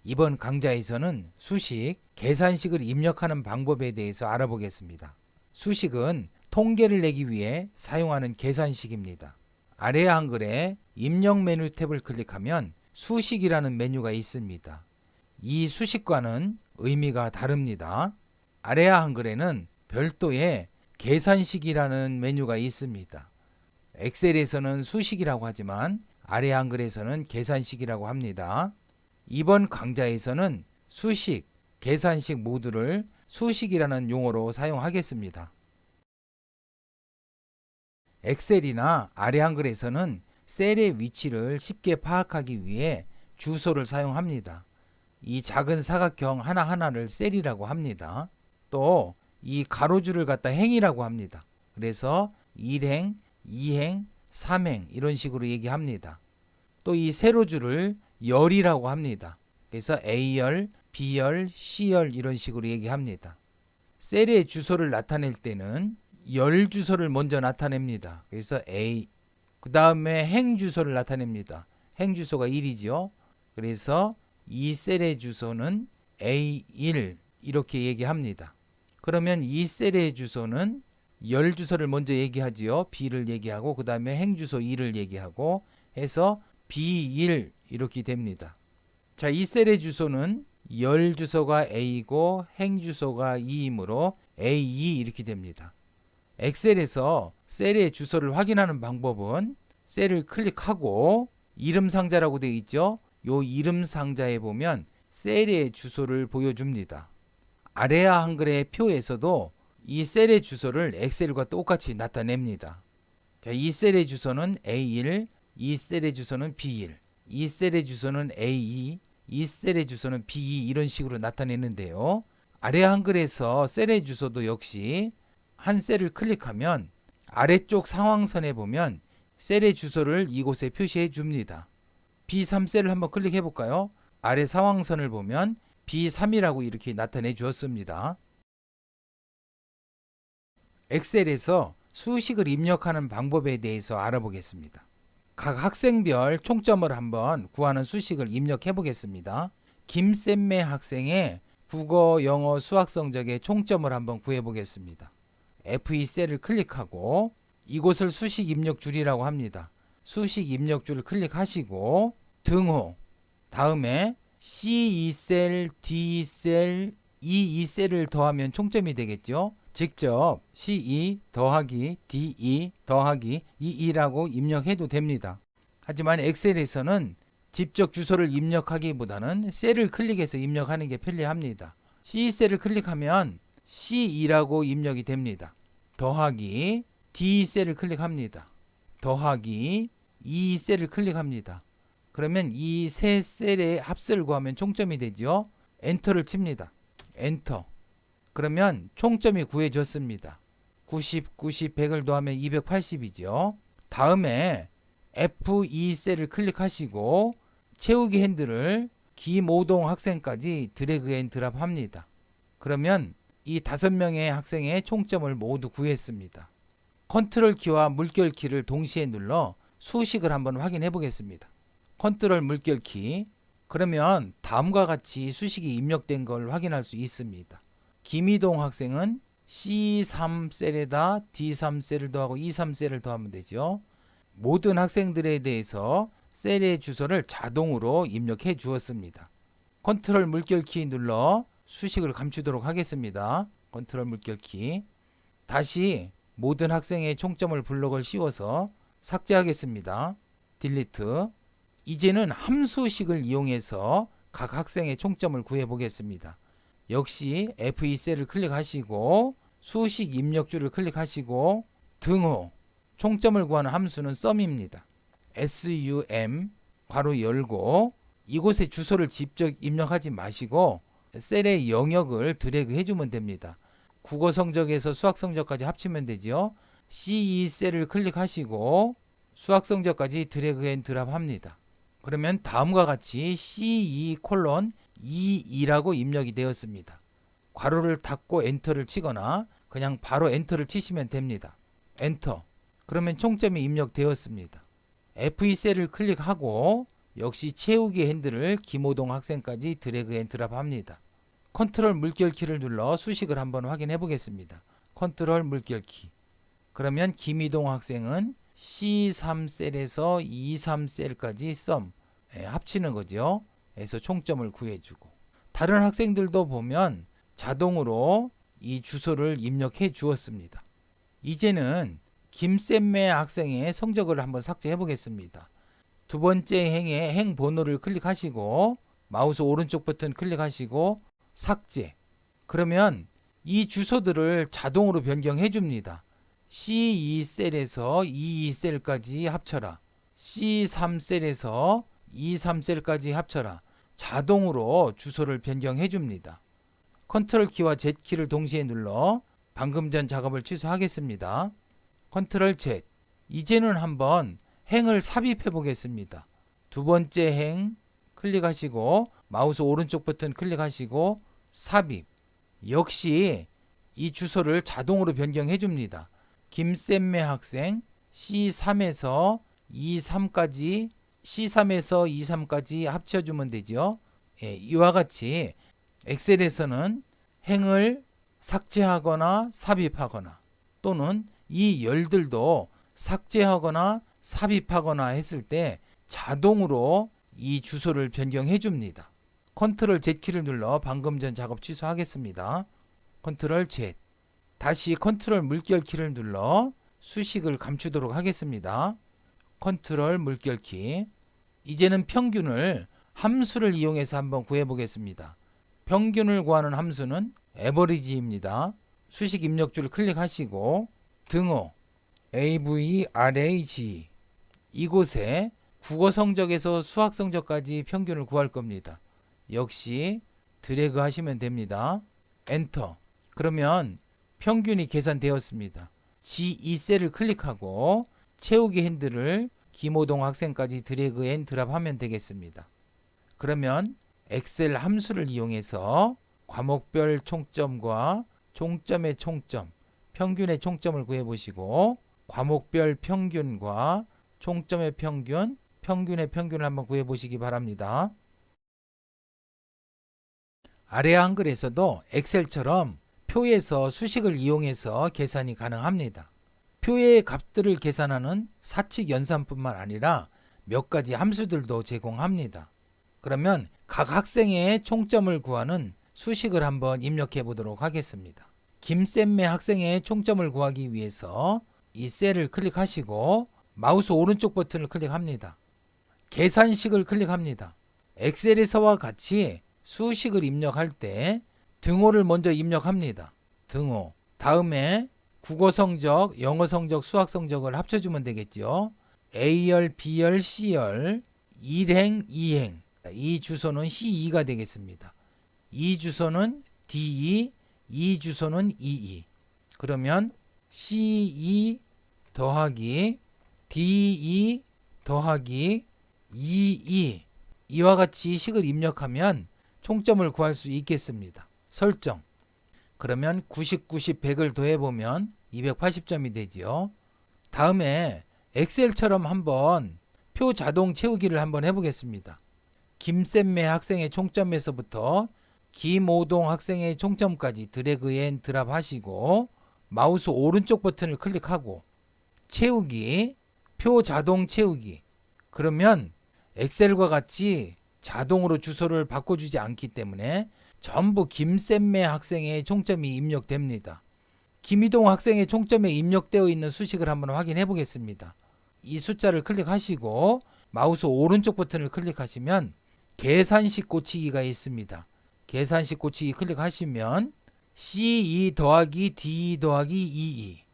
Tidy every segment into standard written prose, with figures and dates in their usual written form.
이번 강좌에서는 수식, 계산식을 입력하는 방법에 대해서 알아보겠습니다. 수식은 통계를 내기 위해 사용하는 계산식입니다. 아래 한글에 입력 메뉴 탭을 클릭하면 수식이라는 메뉴가 있습니다. 이 수식과는 의미가 다릅니다. 아래 한글에는 별도의 계산식이라는 메뉴가 있습니다. 엑셀에서는 수식이라고 하지만 아래 한글에서는 계산식이라고 합니다. 이번 강좌에서는 수식, 계산식 모두를 수식이라는 용어로 사용하겠습니다. 엑셀이나 아래 한글에서는 셀의 위치를 쉽게 파악하기 위해 주소를 사용합니다. 이 작은 사각형 하나하나를 셀이라고 합니다. 또 이 가로줄을 갖다 행이라고 합니다. 그래서 1행, 2행, 3행 이런 식으로 얘기합니다. 또 이 세로줄을 열이라고 합니다. 그래서 A열, B열, C열 이런 식으로 얘기합니다. 셀의 주소를 나타낼 때는 열 주소를 먼저 나타냅니다. 그래서 A, 그 다음에 행 주소를 나타냅니다. 행 주소가 1이죠. 그래서 이 셀의 주소는 A1 이렇게 얘기합니다. 그러면 이 셀의 주소는 열 주소를 먼저 얘기하지요. B를 얘기하고 그 다음에 행 주소 2를 얘기하고 해서 B1 이렇게 됩니다. 자, 이 셀의 주소는 열 주소가 A고 행 주소가 2이므로 A2 이렇게 됩니다. 엑셀에서 셀의 주소를 확인하는 방법은 셀을 클릭하고 이름 상자라고 되어 있죠. 요 이름 상자에 보면 셀의 주소를 보여줍니다. 아래아 한글의 표에서도 이 셀의 주소를 엑셀과 똑같이 나타냅니다. 자, 이 셀의 주소는 A1, 이 셀의 주소는 B1, 이 셀의 주소는 A2, 이 셀의 주소는 B2 이런 식으로 나타내는데요. 아래 한글에서 셀의 주소도 역시 한 셀을 클릭하면 아래쪽 상황선에 보면 셀의 주소를 이곳에 표시해 줍니다. B3 셀을 한번 클릭해 볼까요? 아래 상황선을 보면 B3이라고 이렇게 나타내 주었습니다. 엑셀에서 수식을 입력하는 방법에 대해서 알아보겠습니다. 각 학생별 총점을 한번 구하는 수식을 입력해 보겠습니다. 김쌤매 학생의 국어, 영어, 수학 성적의 총점을 한번 구해 보겠습니다. F2 셀을 클릭하고 이곳을 수식 입력 줄이라고 합니다. 수식 입력 줄을 클릭하시고 등호, 다음에 C2셀, D2셀, E2셀을 더하면 총점이 되겠죠. 직접 C2 더하기 D2 더하기 E2라고 입력해도 됩니다. 하지만 엑셀에서는 직접 주소를 입력하기보다는 셀을 클릭해서 입력하는 게 편리합니다. C2셀을 클릭하면 C2라고 입력이 됩니다. 더하기 D셀을 클릭합니다. 더하기 E셀을 클릭합니다. 그러면 이 세 셀의 합수를 구하면 총점이 되죠. 엔터를 칩니다. 엔터. 그러면 총점이 구해졌습니다. 90, 90, 100을 더하면 280이죠. 다음에 F2 셀을 클릭하시고 채우기 핸들을 김오동 학생까지 드래그 앤 드랍 합니다. 그러면 이 5명의 학생의 총점을 모두 구했습니다. 컨트롤 키와 물결 키를 동시에 눌러 수식을 한번 확인해 보겠습니다. 컨트롤 물결 키. 그러면 다음과 같이 수식이 입력된 걸 확인할 수 있습니다. 김희동 학생은 C3 셀에다 D3 셀을 더하고 E3 셀을 더하면 되죠. 모든 학생들에 대해서 셀의 주소를 자동으로 입력해 주었습니다. 컨트롤 물결 키 눌러 수식을 감추도록 하겠습니다. 컨트롤 물결 키. 다시 모든 학생의 총점을 블록을 씌워서 삭제하겠습니다. 딜리트. 이제는 함수식을 이용해서 각 학생의 총점을 구해 보겠습니다. 역시 F2 셀을 클릭하시고 수식 입력줄을 클릭하시고 등호. 총점을 구하는 함수는 sum입니다. sum 괄호 열고 이곳에 주소를 직접 입력하지 마시고 셀의 영역을 드래그 해주면 됩니다. 국어 성적에서 수학 성적까지 합치면 되죠. C2 셀을 클릭하시고 수학 성적까지 드래그 앤 드랍 합니다. 그러면 다음과 같이 C2 콜론 22라고 입력이 되었습니다. 괄호를 닫고 엔터를 치거나 그냥 바로 엔터를 치시면 됩니다. 엔터. 그러면 총점이 입력되었습니다. F2 셀을 클릭하고 역시 채우기 핸들을 김호동 학생까지 드래그 앤 드랍 합니다. 컨트롤 물결키를 눌러 수식을 한번 확인해 보겠습니다. 컨트롤 물결키. 그러면 김희동 학생은 C3셀에서 E3셀까지 썸 합치는 거죠. 그래서 총점을 구해주고, 다른 학생들도 보면 자동으로 이 주소를 입력해 주었습니다. 이제는 김쌤매 학생의 성적을 한번 삭제해 보겠습니다. 두 번째 행에 행 번호를 클릭하시고 마우스 오른쪽 버튼 클릭하시고 삭제. 그러면 이 주소들을 자동으로 변경해 줍니다. C2셀에서 E2셀까지 합쳐라. C3셀에서 E3셀까지 합쳐라. 자동으로 주소를 변경해 줍니다. 컨트롤 키와 Z키를 동시에 눌러 방금 전 작업을 취소하겠습니다. 컨트롤 Z. 이제는 한번 행을 삽입해 보겠습니다. 두 번째 행 클릭하시고 마우스 오른쪽 버튼 클릭하시고 삽입. 역시 이 주소를 자동으로 변경해 줍니다. 김쌤매 학생 C3에서 E3까지 C3에서 E3까지 합쳐주면 되죠. 이와 같이 엑셀에서는 행을 삭제하거나 삽입하거나 또는 이 열들도 삭제하거나 삽입하거나 했을 때 자동으로 이 주소를 변경해 줍니다. 컨트롤 Z키를 눌러 방금 전 작업 취소하겠습니다. 컨트롤 Z. 다시 컨트롤 물결키를 눌러 수식을 감추도록 하겠습니다. 컨트롤 물결키. 이제는 평균을 함수를 이용해서 한번 구해 보겠습니다. 평균을 구하는 함수는 average입니다. 수식 입력줄을 클릭하시고 등호 average 이곳에 국어 성적에서 수학 성적까지 평균을 구할 겁니다. 역시 드래그 하시면 됩니다. 엔터. 그러면 평균이 계산되었습니다. G2셀을 클릭하고 채우기 핸들을 김호동 학생까지 드래그 앤 드랍 하면 되겠습니다. 그러면 엑셀 함수를 이용해서 과목별 총점과 총점의 총점, 평균의 총점을 구해보시고 과목별 평균과 총점의 평균, 평균의 평균을 한번 구해보시기 바랍니다. 아래 한글에서도 엑셀처럼 표에서 수식을 이용해서 계산이 가능합니다. 표의 값들을 계산하는 사칙 연산뿐만 아니라 몇 가지 함수들도 제공합니다. 그러면 각 학생의 총점을 구하는 수식을 한번 입력해 보도록 하겠습니다. 김쌤매 학생의 총점을 구하기 위해서 이 셀을 클릭하시고 마우스 오른쪽 버튼을 클릭합니다. 계산식을 클릭합니다. 엑셀에서와 같이 수식을 입력할 때 등호를 먼저 입력합니다. 등호. 다음에 국어 성적, 영어 성적, 수학 성적을 합쳐주면 되겠죠. A열, B열, C열, 1행, 2행. 이 주소는 C2가 되겠습니다. 이 주소는 D2, 이 주소는 E2. 그러면 C2 더하기 D2 더하기 E2 이와 같이 식을 입력하면 총점을 구할 수 있겠습니다. 설정. 그러면 90, 90, 100을 더해보면 280점이 되지요. 다음에 엑셀처럼 한번 표 자동 채우기를 한번 해보겠습니다. 김쌤매 학생의 총점에서부터 김오동 학생의 총점까지 드래그 앤 드랍 하시고 마우스 오른쪽 버튼을 클릭하고 채우기, 표 자동 채우기. 그러면 엑셀과 같이 자동으로 주소를 바꿔주지 않기 때문에 전부 김쌤매 학생의 총점이 입력됩니다. 김희동 학생의 총점에 입력되어 있는 수식을 한번 확인해 보겠습니다. 이 숫자를 클릭하시고 마우스 오른쪽 버튼을 클릭하시면 계산식 고치기가 있습니다. 계산식 고치기 클릭하시면 C2 더하기 D 더하기 E2.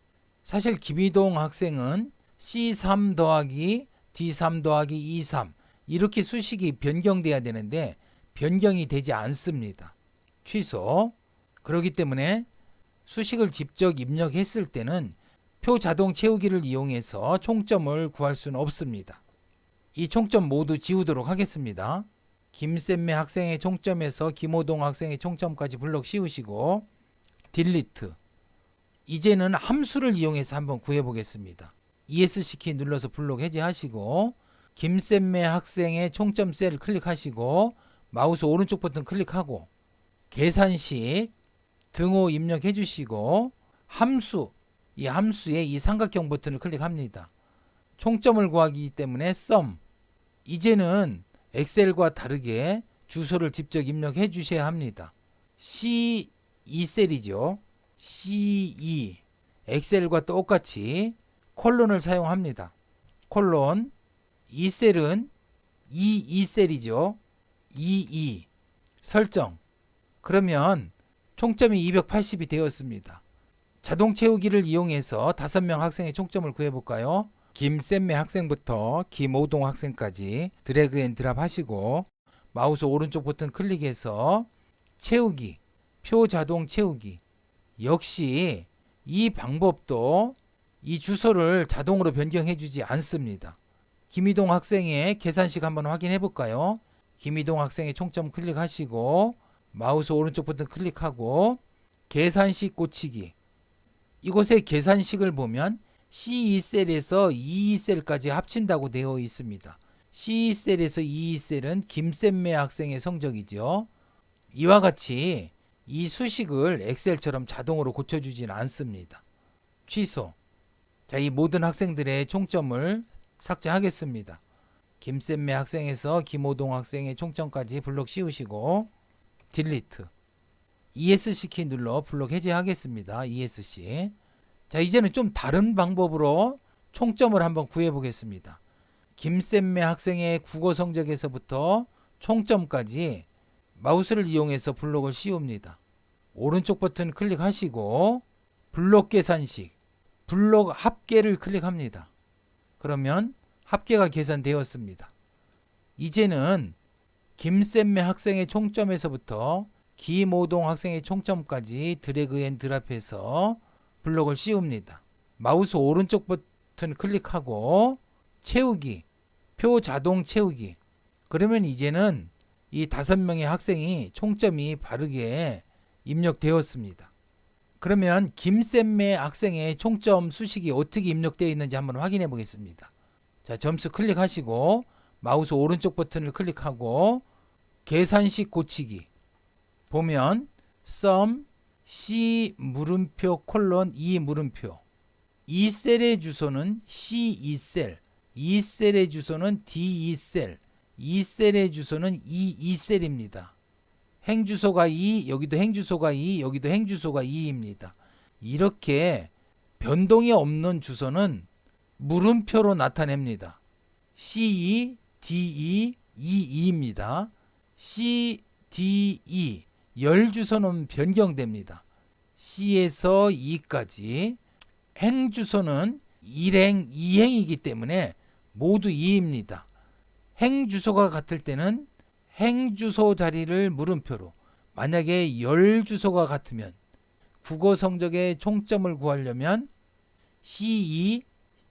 사실 김희동 학생은 C3 더하기 D3 더하기 E3 이렇게 수식이 변경돼야 되는데 변경이 되지 않습니다. 취소. 그렇기 때문에 수식을 직접 입력했을 때는 표 자동 채우기를 이용해서 총점을 구할 수는 없습니다. 이 총점 모두 지우도록 하겠습니다. 김쌤매 학생의 총점에서 김호동 학생의 총점까지 블럭 씌우시고 딜리트. 이제는 함수를 이용해서 한번 구해 보겠습니다. ESC 키 눌러서 블록 해제하시고 김쌤매 학생의 총점 셀을 클릭하시고 마우스 오른쪽 버튼 클릭하고 계산식 등호 입력해 주시고 함수, 이 함수에 이 삼각형 버튼을 클릭합니다. 총점을 구하기 때문에 sum. 이제는 엑셀과 다르게 주소를 직접 입력해 주셔야 합니다. C2셀이죠. C2. 엑셀과 똑같이 콜론을 사용합니다. 콜론. 2셀은 2셀이죠. 22. 설정. 그러면 총점이 280이 되었습니다. 자동 채우기를 이용해서 5명 학생의 총점을 구해볼까요? 김쌤매 학생부터 김오동 학생까지 드래그 앤 드랍 하시고 마우스 오른쪽 버튼 클릭해서 채우기, 표 자동 채우기. 역시 이 방법도 이 주소를 자동으로 변경해 주지 않습니다. 김이동 학생의 계산식 한번 확인해 볼까요? 김이동 학생의 총점 클릭하시고 마우스 오른쪽 버튼 클릭하고 계산식 꽂히기. 이곳에 계산식을 보면 C2셀에서 22셀까지 합친다고 되어 있습니다. C2셀에서 22셀은 김쌤매 학생의 성적이죠. 이와 같이 이 수식을 엑셀처럼 자동으로 고쳐주지는 않습니다. 취소. 자, 이 모든 학생들의 총점을 삭제하겠습니다. 김쌤매 학생에서 김오동 학생의 총점까지 블록 씌우시고 딜리트. ESC 키 눌러 블록 해제하겠습니다. ESC. 자, 이제는 좀 다른 방법으로 총점을 한번 구해 보겠습니다. 김쌤매 학생의 국어 성적에서부터 총점까지 마우스를 이용해서 블록을 씌웁니다. 오른쪽 버튼 클릭하시고 블록 계산식, 블록 합계를 클릭합니다. 그러면 합계가 계산되었습니다. 이제는 김쌤매 학생의 총점에서부터 김오동 학생의 총점까지 드래그 앤 드랍해서 블록을 씌웁니다. 마우스 오른쪽 버튼 클릭하고 채우기, 표 자동 채우기. 그러면 이제는 이 5명의 학생이 총점이 바르게 입력되었습니다. 그러면 김쌤매 학생의 총점 수식이 어떻게 입력되어 있는지 한번 확인해 보겠습니다. 자, 점수 클릭하시고 마우스 오른쪽 버튼을 클릭하고 계산식 고치기. 보면 sum C 물음표 콜론 2 물음표. 2셀의 주소는 C2셀, 2셀의 주소는 D2셀, 2셀의 주소는 E2셀입니다. 행주소가 2, 여기도 행주소가 2, 여기도 행주소가 2입니다. 이렇게 변동이 없는 주소는 물음표로 나타냅니다. C2, D2, E2입니다. C, D2 열 주소는 변경됩니다. C에서 E까지. 행 주소는 1행, 2행이기 때문에 모두 2입니다. 행 주소가 같을 때는 행 주소 자리를 물음표로, 만약에 열 주소가 같으면 국어 성적의 총점을 구하려면 C2,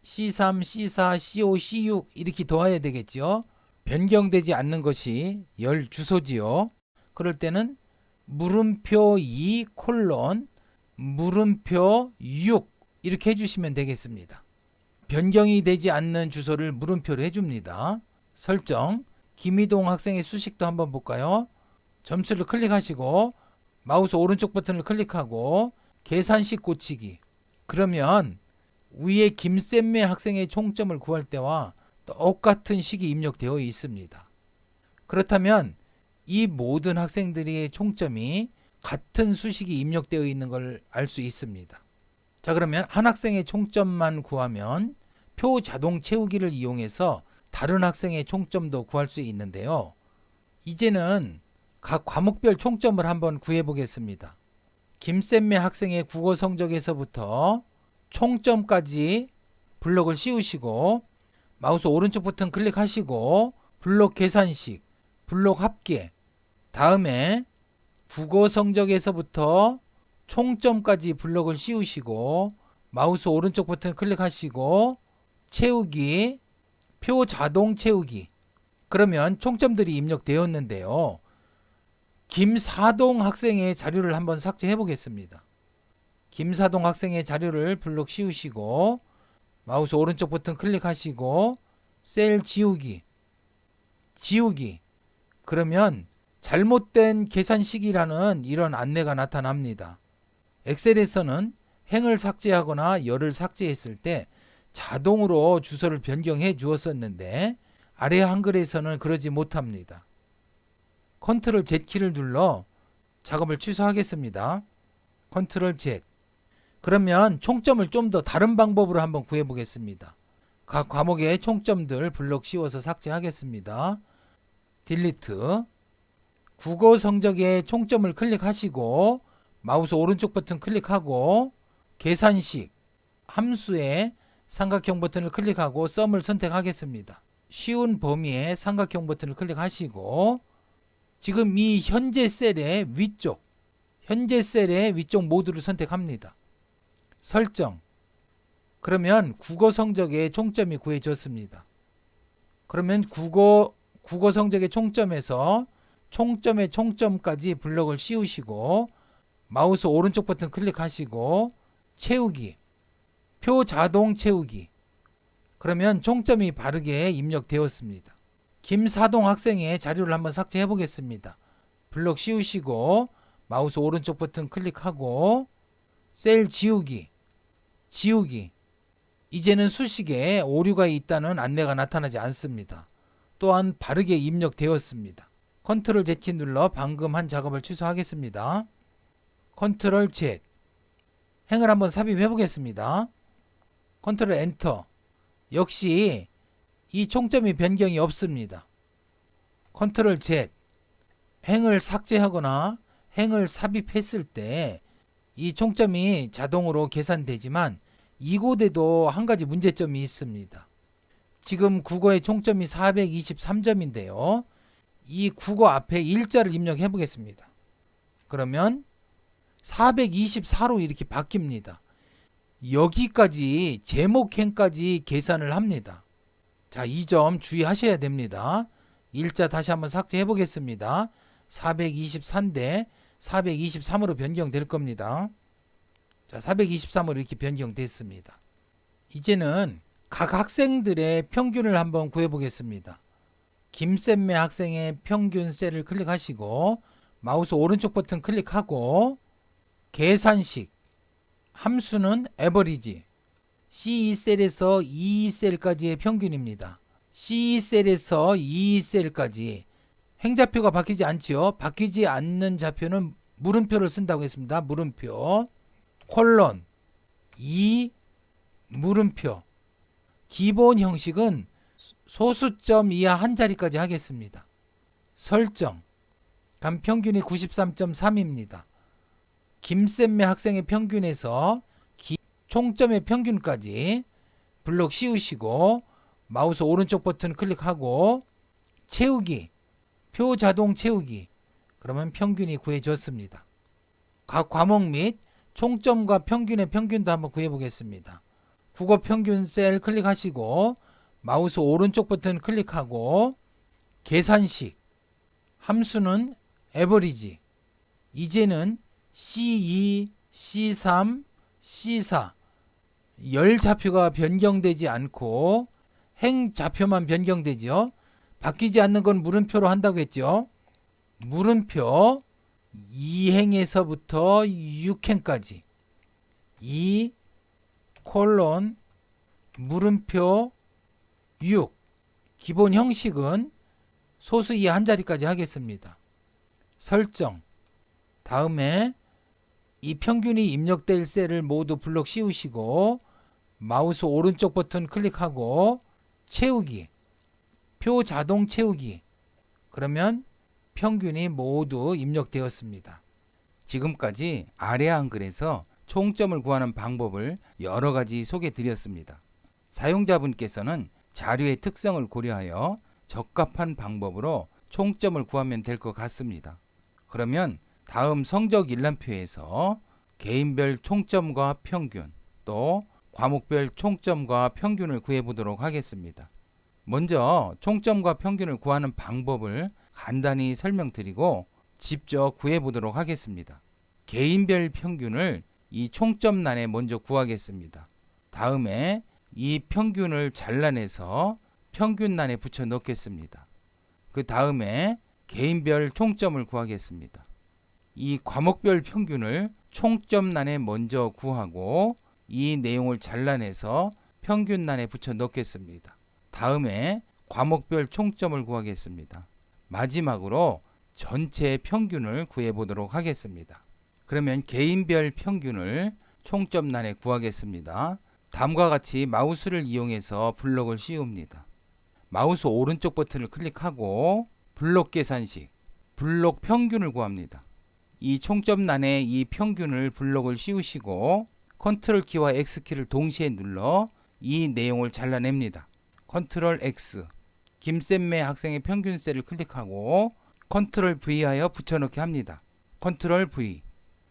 C3, C4, C5, C6 이렇게 더해야 되겠죠. 변경되지 않는 것이 열 주소지요. 그럴 때는 물음표 2 콜론 물음표 6 이렇게 해주시면 되겠습니다. 변경이 되지 않는 주소를 물음표로 해줍니다. 설정. 김이동 학생의 수식도 한번 볼까요? 점수를 클릭하시고 마우스 오른쪽 버튼을 클릭하고 계산식 고치기. 그러면 위에 김쌤매 학생의 총점을 구할 때와 똑같은 식이 입력되어 있습니다. 그렇다면 이 모든 학생들의 총점이 같은 수식이 입력되어 있는 걸 알 수 있습니다. 자, 그러면 한 학생의 총점만 구하면 표 자동 채우기를 이용해서 다른 학생의 총점도 구할 수 있는데요. 이제는 각 과목별 총점을 한번 구해 보겠습니다. 김쌤매 학생의 국어 성적에서부터 총점까지 블록을 씌우시고 마우스 오른쪽 버튼 클릭하시고 블록 계산식, 블록 합계. 다음에 국어 성적에서부터 총점까지 블록을 씌우시고 마우스 오른쪽 버튼 클릭하시고 채우기, 표 자동 채우기. 그러면 총점들이 입력되었는데요. 김사동 학생의 자료를 한번 삭제해 보겠습니다. 김사동 학생의 자료를 블록 씌우시고 마우스 오른쪽 버튼 클릭하시고 셀 지우기, 그러면 잘못된 계산식이라는 이런 안내가 나타납니다. 엑셀에서는 행을 삭제하거나 열을 삭제했을 때 자동으로 주소를 변경해 주었었는데 아래 한글에서는 그러지 못합니다. 컨트롤 Z키를 눌러 작업을 취소하겠습니다. 컨트롤 Z. 그러면 총점을 좀 더 다른 방법으로 한번 구해 보겠습니다. 각 과목의 총점들 블럭 씌워서 삭제하겠습니다. 딜리트. 국어 성적의 총점을 클릭하시고 마우스 오른쪽 버튼 클릭하고 계산식 함수의 삼각형 버튼을 클릭하고 썸을 선택하겠습니다. 쉬운 범위의 삼각형 버튼을 클릭하시고 지금 이 현재 셀의 위쪽 모두를 선택합니다. 설정. 그러면 국어 성적의 총점이 구해졌습니다. 그러면 국어 성적의 총점에서 총점의 총점까지 블럭을 씌우시고 마우스 오른쪽 버튼 클릭하시고 채우기, 표 자동 채우기. 그러면 총점이 바르게 입력되었습니다. 김사동 학생의 자료를 한번 삭제해 보겠습니다. 블럭 씌우시고 마우스 오른쪽 버튼 클릭하고 셀 지우기. 이제는 수식에 오류가 있다는 안내가 나타나지 않습니다. 또한 바르게 입력되었습니다. 컨트롤 Z 눌러 방금 한 작업을 취소하겠습니다. 컨트롤 Z. 행을 한번 삽입해 보겠습니다. 컨트롤 엔터. 역시 이 총점이 변경이 없습니다. 컨트롤 Z. 행을 삭제하거나 행을 삽입했을 때 이 총점이 자동으로 계산되지만 이곳에도 한 가지 문제점이 있습니다. 지금 국어의 총점이 423점인데요. 이 국어 앞에 일자를 입력해 보겠습니다. 그러면 424로 이렇게 바뀝니다. 여기까지 제목행까지 계산을 합니다. 자, 이 점 주의하셔야 됩니다. 일자 다시 한번 삭제해 보겠습니다. 424인데 423으로 변경될 겁니다. 자, 423으로 이렇게 변경됐습니다. 이제는 각 학생들의 평균을 한번 구해 보겠습니다. 김쌤매 학생의 평균 셀을 클릭하시고 마우스 오른쪽 버튼 클릭하고 계산식 함수는 에버리지 C2셀에서 E2셀까지의 평균입니다. C2셀에서 E2셀까지 행좌표가 바뀌지 않지요. 바뀌지 않는 좌표는 물음표를 쓴다고 했습니다. 물음표 콜론 2 물음표. 기본 형식은 소수점 이하 한 자리까지 하겠습니다. 설정. 간 평균이 93.3입니다. 김쌤매 학생의 평균에서 총점의 평균까지 블럭 씌우시고 마우스 오른쪽 버튼 클릭하고 채우기, 표 자동 채우기. 그러면 평균이 구해졌습니다. 각 과목 및 총점과 평균의 평균도 한번 구해보겠습니다. 국어 평균 셀 클릭하시고 마우스 오른쪽 버튼 클릭하고 계산식 함수는 에버리지. 이제는 C2, C3, C4 열 좌표가 변경되지 않고 행 좌표만 변경되죠. 바뀌지 않는 건 물음표로 한다고 했죠. 물음표 2행에서부터 6행까지 2 콜론 물음표 6. 기본 형식은 소수 이하 한 자리까지 하겠습니다. 설정. 다음에 이 평균이 입력될 셀을 모두 블럭 씌우시고 마우스 오른쪽 버튼 클릭하고 채우기, 표 자동 채우기. 그러면 평균이 모두 입력되었습니다. 지금까지 아래 한글에서 총점을 구하는 방법을 여러 가지 소개해 드렸습니다. 사용자분께서는 자료의 특성을 고려하여 적합한 방법으로 총점을 구하면 될 것 같습니다. 그러면 다음 성적 일람표에서 개인별 총점과 평균, 또 과목별 총점과 평균을 구해 보도록 하겠습니다. 먼저 총점과 평균을 구하는 방법을 간단히 설명드리고 직접 구해 보도록 하겠습니다. 개인별 평균을 이 총점란에 먼저 구하겠습니다. 다음에 이 평균을 잘라내서 평균란에 붙여 넣겠습니다. 그 다음에 개인별 총점을 구하겠습니다. 이 과목별 평균을 총점란에 먼저 구하고 이 내용을 잘라내서 평균란에 붙여 넣겠습니다. 다음에 과목별 총점을 구하겠습니다. 마지막으로 전체 평균을 구해 보도록 하겠습니다. 그러면 개인별 평균을 총점란에 구하겠습니다. 다음과 같이 마우스를 이용해서 블록을 씌웁니다. 마우스 오른쪽 버튼을 클릭하고 블록 계산식, 블록 평균을 구합니다. 이 총점란에 이 평균을 블록을 씌우시고 컨트롤 키와 X 키를 동시에 눌러 이 내용을 잘라냅니다. 컨트롤 X, 김쌤매 학생의 평균 셀을 클릭하고 컨트롤 V 하여 붙여넣기 합니다. 컨트롤 V,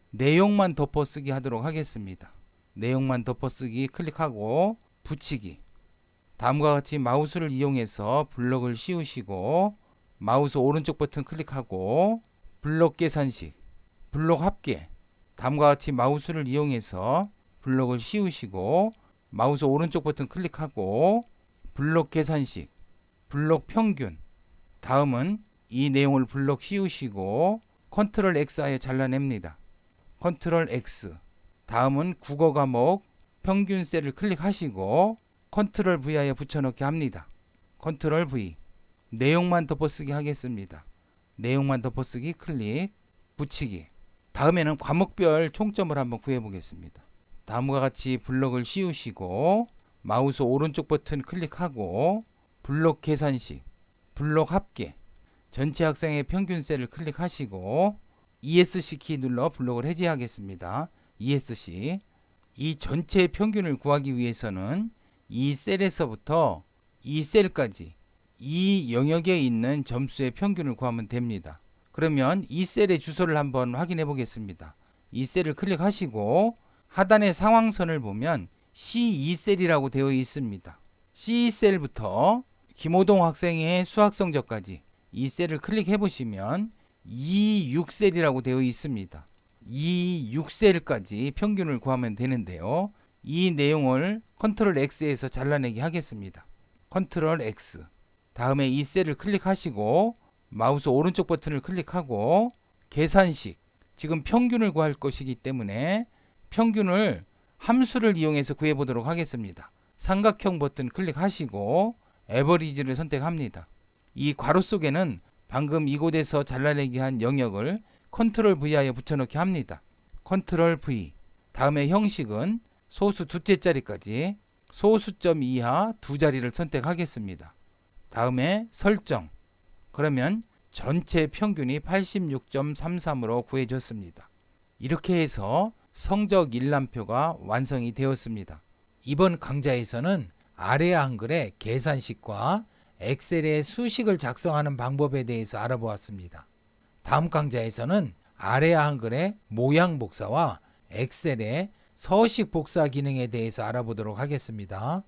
내용만 덮어쓰기 하도록 하겠습니다. 내용만 덮어쓰기 클릭하고 붙이기. 다음과 같이 마우스를 이용해서 블록을 씌우시고 마우스 오른쪽 버튼 클릭하고 블록 계산식, 블록 합계. 다음과 같이 마우스를 이용해서 블록을 씌우시고 마우스 오른쪽 버튼 클릭하고 블록 계산식, 블록 평균. 다음은 이 내용을 블록 씌우시고 컨트롤 X 하여 잘라냅니다. 컨트롤 X. 다음은 국어 과목 평균 셀을 클릭하시고 컨트롤 V 하여 붙여넣기 합니다. 컨트롤 V. 내용만 덮어쓰기 하겠습니다. 내용만 덮어쓰기 클릭, 붙이기. 다음에는 과목별 총점을 한번 구해 보겠습니다. 다음과 같이 블록을 씌우시고 마우스 오른쪽 버튼 클릭하고 블록 계산식, 블록 합계. 전체 학생의 평균 셀을 클릭하시고 ESC 키 눌러 블록을 해제하겠습니다. ESC. 이 전체 평균을 구하기 위해서는 이 셀에서부터 이 셀까지 이 영역에 있는 점수의 평균을 구하면 됩니다. 그러면 이 셀의 주소를 한번 확인해 보겠습니다. 이 셀을 클릭하시고 하단의 상황선을 보면 C2셀이라고 되어 있습니다. C2셀부터 김호동 학생의 수학 성적까지 이 셀을 클릭해 보시면 E6셀이라고 되어 있습니다. E6셀까지 평균을 구하면 되는데요. 이 내용을 컨트롤 X에서 잘라내기 하겠습니다. 컨트롤 X. 다음에 이 셀을 클릭하시고 마우스 오른쪽 버튼을 클릭하고 계산식. 지금 평균을 구할 것이기 때문에 평균을 함수를 이용해서 구해 보도록 하겠습니다. 삼각형 버튼 클릭하시고 에버리지를 선택합니다. 이 괄호 속에는 방금 이곳에서 잘라내기 한 영역을 컨트롤 V 하여 붙여넣기 합니다. 컨트롤 V. 다음에 형식은 소수 두째 자리까지 소수점 이하 두 자리를 선택하겠습니다. 다음에 설정. 그러면 전체 평균이 86.33으로 구해졌습니다. 이렇게 해서 성적 일람표가 완성이 되었습니다. 이번 강좌에서는 아래 한글의 계산식과 엑셀의 수식을 작성하는 방법에 대해서 알아보았습니다. 다음 강좌에서는 아래 한글의 모양 복사와 엑셀의 서식 복사 기능에 대해서 알아보도록 하겠습니다.